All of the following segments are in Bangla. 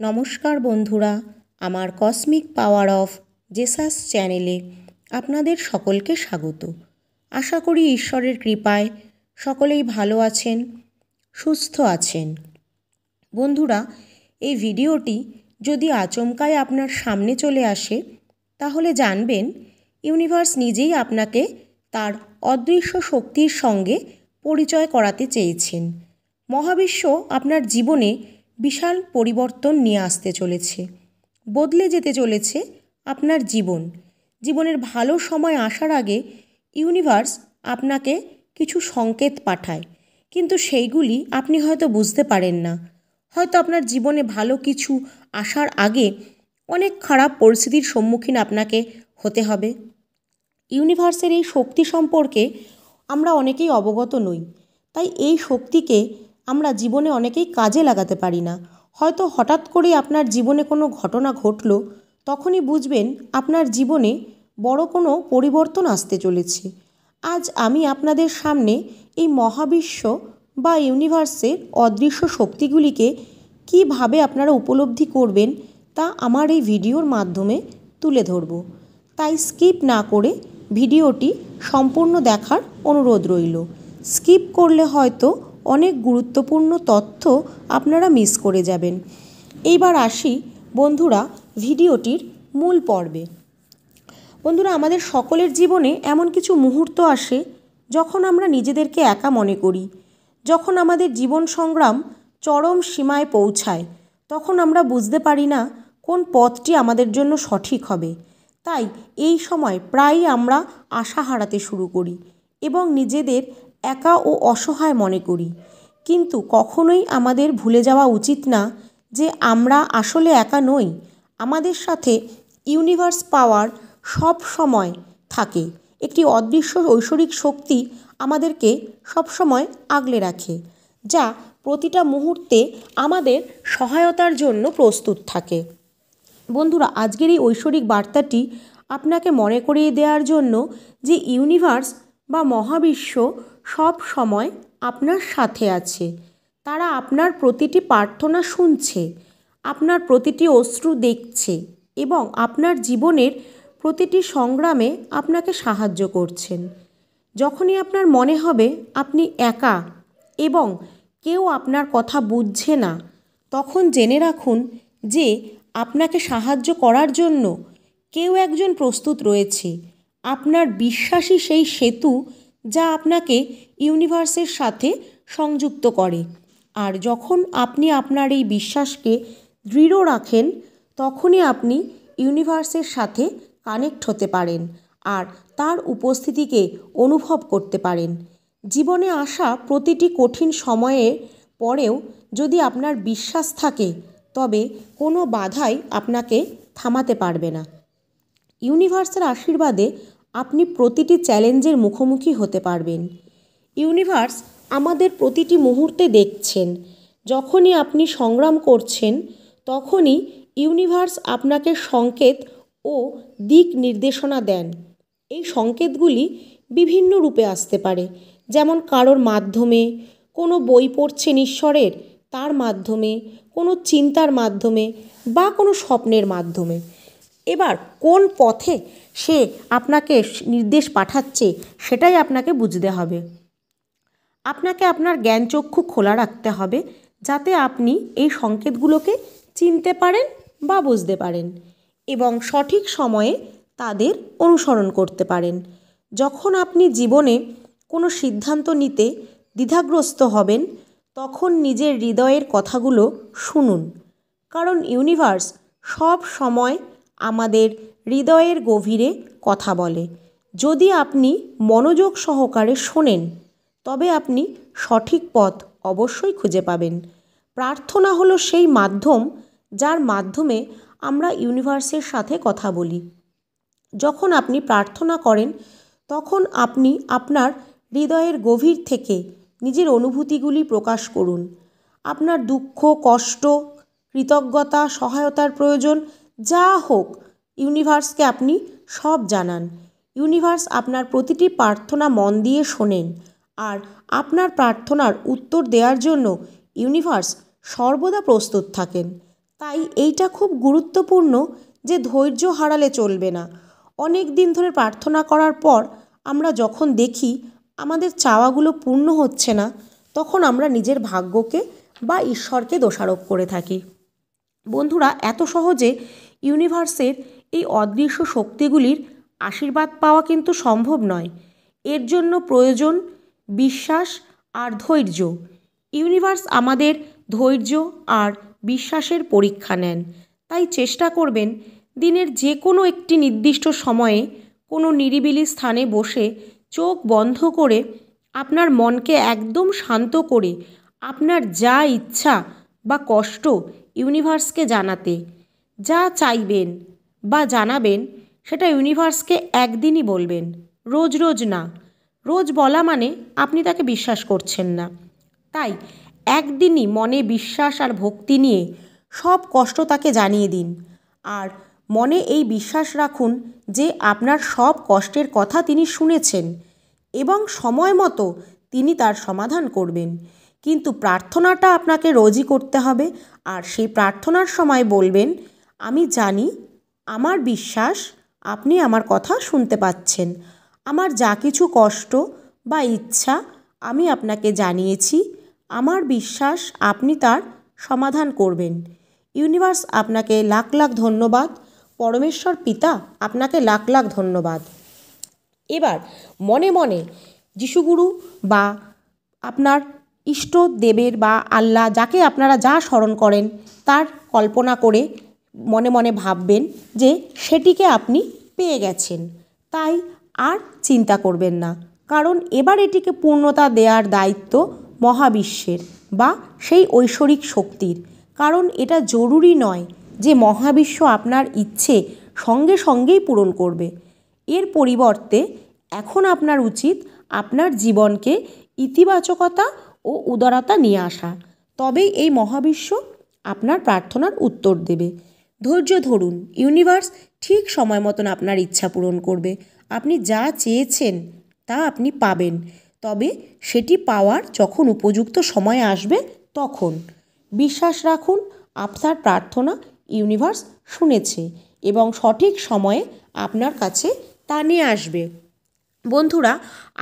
নমস্কার বন্ধুরা, আমার কসমিক পাওয়ার অফ জেসাস চ্যানেলে আপনাদের সকলকে স্বাগত। আশা করি ঈশ্বরের কৃপায় সকলেই ভালো আছেন, সুস্থ আছেন। বন্ধুরা, এই ভিডিওটি যদি আচমকাই আপনার সামনে চলে আসে তাহলে জানবেন ইউনিভার্স নিজেই আপনাকে তার অদৃশ্য শক্তির সঙ্গে পরিচয় করাতে চেয়েছেন। মহাবিশ্ব আপনার জীবনে বিশাল পরিবর্তন নিয়ে আসতে চলেছে, বদলে যেতে চলেছে আপনার জীবনের ভালো সময় আসার আগে ইউনিভার্স আপনাকে কিছু সংকেত পাঠায়, কিন্তু সেইগুলি আপনি হয়তো বুঝতে পারেন না। হয়তো আপনার জীবনে ভালো কিছু আসার আগে অনেক খারাপ পরিস্থিতির সম্মুখীন আপনাকে হতে হবে। ইউনিভার্সের এই শক্তি সম্পর্কে আমরা অনেকেই অবগত নই, তাই এই শক্তিকে আমরা জীবনে অনেকেই কাজে লাগাতে পারি না। হয়তো হঠাৎ করে আপনার জীবনে কোনো ঘটনা ঘটলো, তখনই বুঝবেন আপনার জীবনে বড় কোনো পরিবর্তন আসতে চলেছে। আজ আমি আপনাদের সামনে এই মহাবিশ্ব বা ইউনিভার্সের অদৃশ্য শক্তিগুলিকে কিভাবে আপনারা উপলব্ধি করবেন তা আমার এই ভিডিওর মাধ্যমে তুলে ধরব। তাই স্কিপ না করে ভিডিওটি সম্পূর্ণ দেখার অনুরোধ রইল। স্কিপ করলে হয়তো অনেক গুরুত্বপূর্ণ তথ্য আপনারা মিস করে যাবেন। এইবার আসি বন্ধুরা ভিডিওটির মূল পর্বে। বন্ধুরা, আমাদের সকলের জীবনে এমন কিছু মুহূর্ত আসে যখন আমরা নিজেদেরকে একা মনে করি, যখন আমাদের জীবন সংগ্রাম চরম সীমায় পৌঁছায়, তখন আমরা বুঝতে পারি না কোন পথটি আমাদের জন্য সঠিক হবে। তাই এই সময় প্রায়ই আমরা আশা হারাতে শুরু করি এবং নিজেদের একা ও অসহায় মনে করি। কিন্তু কখনোই আমাদের ভুলে যাওয়া উচিত না যে আমরা আসলে একা নই। আমাদের সাথে ইউনিভার্স পাওয়ার সব সময় থাকে। একটি অদৃশ্য ঐশ্বরিক শক্তি আমাদেরকে সব সময় আগলে রাখে, যা প্রতিটা মুহূর্তে আমাদের সহায়তার জন্য প্রস্তুত থাকে। বন্ধুরা, আজকের এই ঐশ্বরিক বার্তাটি আপনাকে মনে করিয়ে দেওয়ার জন্য যে ইউনিভার্স বা মহাবিশ্ব সব সময় আপনার সাথে আছে। তারা আপনার প্রতিটি প্রার্থনা শুনছে, আপনার প্রতিটি অশ্রু দেখছে এবং আপনার জীবনের প্রতিটি সংগ্রামে আপনাকে সাহায্য করছেন। যখনই আপনার মনে হবে আপনি একা এবং কেউ আপনার কথা বুঝছে না, তখন জেনে রাখুন যে আপনাকে সাহায্য করার জন্য কেউ একজন প্রস্তুত রয়েছে। আপনার বিশ্বাসই সেই সেতু যা আপনাকে ইউনিভার্সের সাথে সংযুক্ত করে। আর যখন আপনি আপনার এই বিশ্বাসকে দৃঢ় রাখেন, তখনই আপনি ইউনিভার্সের সাথে কানেক্ট হতে পারেন আর তার উপস্থিতিকে অনুভব করতে পারেন। জীবনে আসা প্রতিটি কঠিন সময়ের পরেও যদি আপনার বিশ্বাস থাকে, তবে কোনো বাধাই আপনাকে থামাতে পারবে না। ইউনিভার্সের আশীর্বাদে আপনি প্রতিটি চ্যালেঞ্জের মুখোমুখি হতে পারবেন। ইউনিভার্স আমাদের প্রতিটি মুহূর্তে দেখছেন। যখনই আপনি সংগ্রাম করছেন, তখনই ইউনিভার্স আপনাকে সংকেত ও দিক নির্দেশনা দেন। এই সংকেতগুলি বিভিন্ন রূপে আসতে পারে, যেমন কারোর মাধ্যমে, কোনো বই পড়ছেন ঈশ্বরের তার মাধ্যমে, কোনো চিন্তার মাধ্যমে বা কোনো স্বপ্নের মাধ্যমে। এবার কোন পথে সে আপনাকে নির্দেশ পাঠাচ্ছে সেটাই আপনাকে বুঝতে হবে। আপনাকে আপনার জ্ঞানচক্ষু খোলা রাখতে হবে, যাতে আপনি এই সংকেতগুলোকে চিনতে পারেন বা বুঝতে পারেন এবং সঠিক সময়ে তাদের অনুসরণ করতে পারেন। যখন আপনি জীবনে কোনো সিদ্ধান্ত নিতে দ্বিধাগ্রস্ত হবেন, তখন নিজের হৃদয়ের কথাগুলো শুনুন, কারণ ইউনিভার্স সব সময় আমাদের হৃদয়ের গভীরে কথা বলে। যদি আপনি মনোযোগ সহকারে শোনেন, তবে আপনি সঠিক পথ অবশ্যই খুঁজে পাবেন। প্রার্থনা হলো সেই মাধ্যম যার মাধ্যমে আমরা ইউনিভার্সের সাথে কথা বলি। যখন আপনি প্রার্থনা করেন, তখন আপনি আপনার হৃদয়ের গভীর থেকে নিজের অনুভূতিগুলি প্রকাশ করুন। আপনার দুঃখ, কষ্ট, কৃতজ্ঞতা, সহায়তার প্রয়োজন যা হোক, ইউনিভার্সকে আপনি সব জানান। ইউনিভার্স আপনার প্রতিটি প্রার্থনা মন দিয়ে শোনেন, আর আপনার প্রার্থনার উত্তর দেওয়ার জন্য ইউনিভার্স সর্বদা প্রস্তুত থাকেন। তাই এইটা খুব গুরুত্বপূর্ণ যে ধৈর্য হারালে চলবে না। অনেক দিন ধরে প্রার্থনা করার পর আমরা যখন দেখি আমাদের চাওয়াগুলো পূর্ণ হচ্ছে না, তখন আমরা নিজের ভাগ্যকে বা ঈশ্বরকে দোষারোপ করে থাকি। বন্ধুরা, এত সহজে ইউনিভার্সের এই অদৃশ্য শক্তিগুলির আশীর্বাদ পাওয়া কিন্তু সম্ভব নয়। এর জন্য প্রয়োজন বিশ্বাস আর ধৈর্য। ইউনিভার্স আমাদের ধৈর্য আর বিশ্বাসের পরীক্ষা নেন। তাই চেষ্টা করবেন দিনের যে কোনো একটি নির্দিষ্ট সময়ে কোনো নিরিবিলি স্থানে বসে চোখ বন্ধ করে আপনার মনকে একদম শান্ত করে আপনার যা ইচ্ছা বা কষ্ট ইউনিভার্সকে জানাতে। যা চাইবেন বা জানাবেন সেটা ইউনিভার্সকে একদিনই বলবেন, রোজ রোজ না। রোজ বলা মানে আপনি তাকে বিশ্বাস করছেন না। তাই একদিনই মনে বিশ্বাস আর ভক্তি নিয়ে সব কষ্ট তাকে জানিয়ে দিন। আর মনে এই বিশ্বাস রাখুন যে আপনার সব কষ্টের কথা তিনি শুনেছেন এবং সময় মতো তিনি তার সমাধান করবেন। কিন্তু প্রার্থনাটা আপনাকে রোজই করতে হবে। আর সেই প্রার্থনার সময় বলবেন, আমি জানি, আমার বিশ্বাস আপনি আমার কথা শুনতে পাচ্ছেন। আমার যা কিছু কষ্ট বা ইচ্ছা আমি আপনাকে জানিয়েছি। আমার বিশ্বাস আপনি তার সমাধান করবেন। ইউনিভার্স আপনাকে লাখ লাখ ধন্যবাদ। পরমেশ্বর পিতা আপনাকে লাখ লাখ ধন্যবাদ। এবার মনে মনে যিশুগুরু বা আপনার ইষ্ট দেবের বা আল্লাহ, যাকে আপনারা যা স্মরণ করেন তার কল্পনা করে মনে মনে ভাববেন যে সেটিকে আপনি পেয়ে গেছেন। তাই আর চিন্তা করবেন না, কারণ এবার এটিকে পূর্ণতা দেওয়ার দায়িত্ব মহাবিশ্বের বা সেই ঐশ্বরিক শক্তির। কারণ এটা জরুরি নয় যে মহাবিশ্ব আপনার ইচ্ছে সঙ্গে সঙ্গেই পূরণ করবে। এর পরিবর্তে এখন আপনার উচিত আপনার জীবনকে ইতিবাচকতা ও উদারতা নিয়ে আসা। তবেই এই মহাবিশ্ব আপনার প্রার্থনার উত্তর দেবে। ধৈর্য ধরুন, ইউনিভার্স ঠিক সময় মতন আপনার ইচ্ছা পূরণ করবে। আপনি যা চেয়েছেন তা আপনি পাবেন, তবে সেটি পাওয়ার যখন উপযুক্ত সময় আসবে তখন। বিশ্বাস রাখুন, আপনার প্রার্থনা ইউনিভার্স শুনেছে এবং সঠিক সময়ে আপনার কাছে তা নিয়ে আসবে। বন্ধুরা,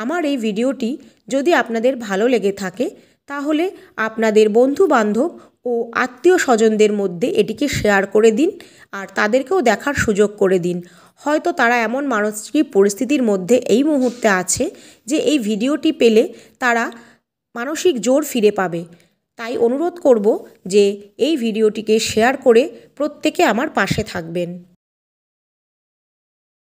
আমার এই ভিডিওটি যদি আপনাদের ভালো লেগে থাকে তাহলে আপনাদের বন্ধু বান্ধব ও আত্মীয় স্বজনদের মধ্যে এটিকে শেয়ার করে দিন আর তাদেরকেও দেখার সুযোগ করে দিন। হয়তো তারা এমন মানসিক পরিস্থিতির মধ্যে এই মুহূর্তে আছে যে এই ভিডিওটি পেলে তারা মানসিক জোর ফিরে পাবে। তাই অনুরোধ করব যে এই ভিডিওটিকে শেয়ার করে প্রত্যেকে আমার পাশে থাকবেন।